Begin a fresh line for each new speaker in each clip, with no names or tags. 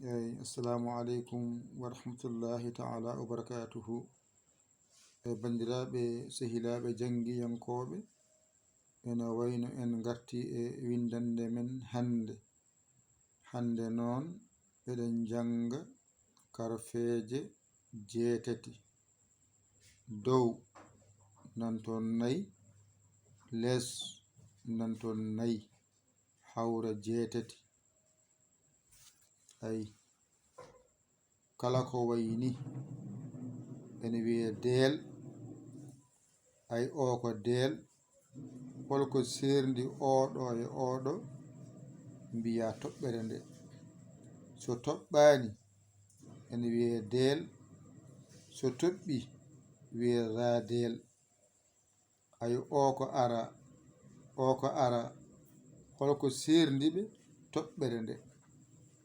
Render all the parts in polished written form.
Assalamu alaikum wa rahmatullahi ta'ala wa barakatuhu. Bandiraɓe sehilaɓe jangiyankoɓe, ena wayno en garti e windande men hande noon eɗen janga karfeje jeetati. Dow nanton nayi, les nanton nayi, hawra jeetati. Ay kala ko wayni ene wiye deel. Ay o ko deel, holko serndi oɗo e oɗo mbiya toɓɓere nde. So toɓɓani ene wiye deel, so toɓɓi wiye raadeel. Ay o ko ara holko serndiɓe toɓɓere nde.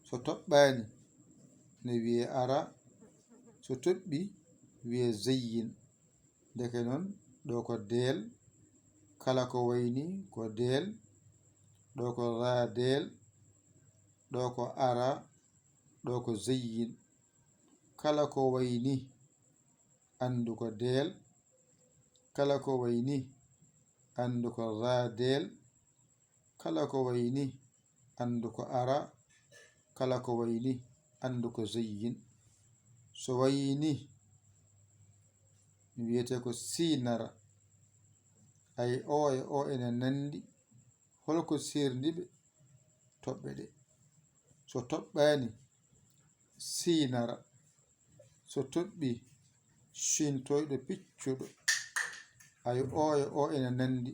So toɓɓani ne wiye ara, so toɓɓi wiye zeyyin. Ndeke noon ɗo ko deel, kala ko wayni ko deel, ɗo ko raadeel, ɗo ko ara, ɗo ko zeyyin. Kala ko wayni andu ko deel, kala ko wayni andu ko raadeel, kala ko wayni andu ko ara, kala ko wayni andu ko zeyyin. So wayni wiyete ko sinara. Ay o e o ene nandi holko serdiɓe toɓɓe ɗe. So toɓɓani sinara, so toɓɓi shintoyɗo piccuɗo. Ay o e o ene nandi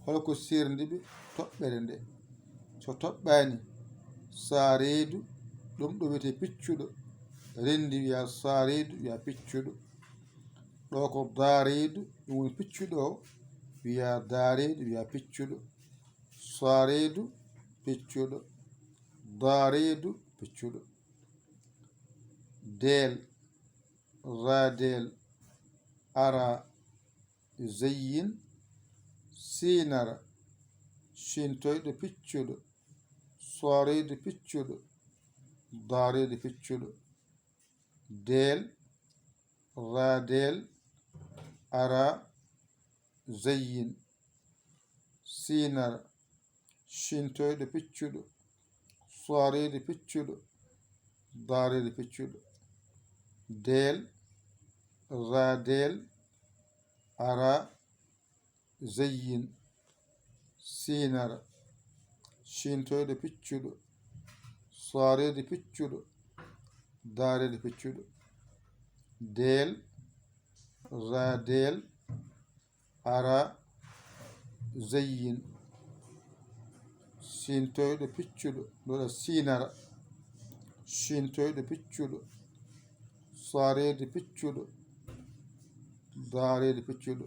holko serdiɓe toɓɓere nde. So toɓɓani sareedu, ɗum ɗo wiyete piccuɗo. Rendi wiya sareedu wiya piccuɗo. Ɗo ko daareedu, ɗum woni piccuɗo o wiya daareedu wiya piccuɗo. Sareedu piccuɗo, daareedu piccuɗo. Deel, raadeel, ara, zeyyin, sinara, shintoyɗo piccuɗo, sareedu piccuɗo, daareedu piccuɗo. Deel, raadeel, ara, zeyyin, sinara, shintoyɗo piccuɗo, sareedu piccuɗo, daareedu piccuɗo. Deel, raadeel, ara, zeyyin, sinara, shintoyɗo piccuɗo, sareedu piccuɗo, daareedu piccuɗo. Deel, raadeel, ara, zeyyin, shintoyɗo piccuɗo, ɗoɗa sinara, shintoyɗo piccuɗo, sareedu piccuɗo, daareedu piccuɗo.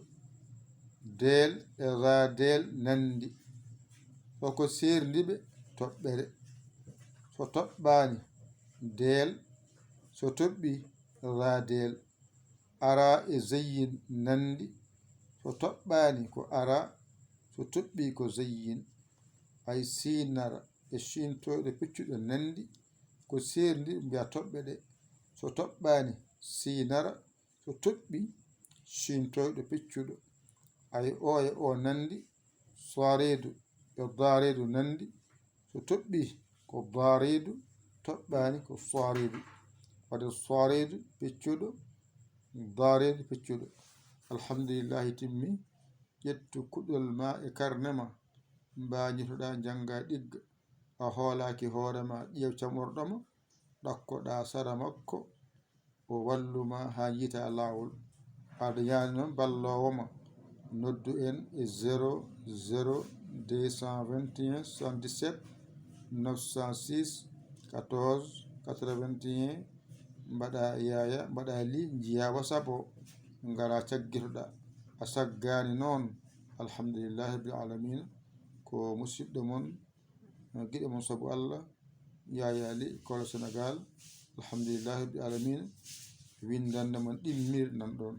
Deel e raadeel nandi hoko serdiɓe toɓɓere. So toɓɓani deel, so toɓɓi raadeel. Ara e zeyyin nandi. So toɓɓani ko ara, so toɓɓi ko zeyyin. Ay sinara e shintoyɗo piccuɗo nandi ko serdiɓe mbiya toɓɓe ɗe. So toɓɓani sinara, so toɓɓi shintoyɗo piccuɗo. Ay o e o nandi. Sareedu e daareedu nandi. So toɓɓi ko daareedu, toɓɓani ko sareedu. Wadde sareedu piccuɗo, daareedu piccuɗo. Alhamdulillahi timmi. ƴettu kuɗol ma e karne ma mbañitoɗa janga ɗigga. A hoolaki hoorema ƴeew camorɗoma, ɗakkoɗa sara makko o walluma ha jiita lawol. Aɗa yani noon ballowoma noddu en e 00 221 77 906 14 81. Mbaɗa yaya, mbaɗa li, jiya WhatsApp o ngara caggitoɗa. A saggani noon. Alhamdulillahi rabbil alamina. Ko musidɗo mon giɗo mon sabu Allah, Yaya li kolo Sénégal. Alhamdulillahi rabbil alamina. Windande mon ɗimmir nan ɗon.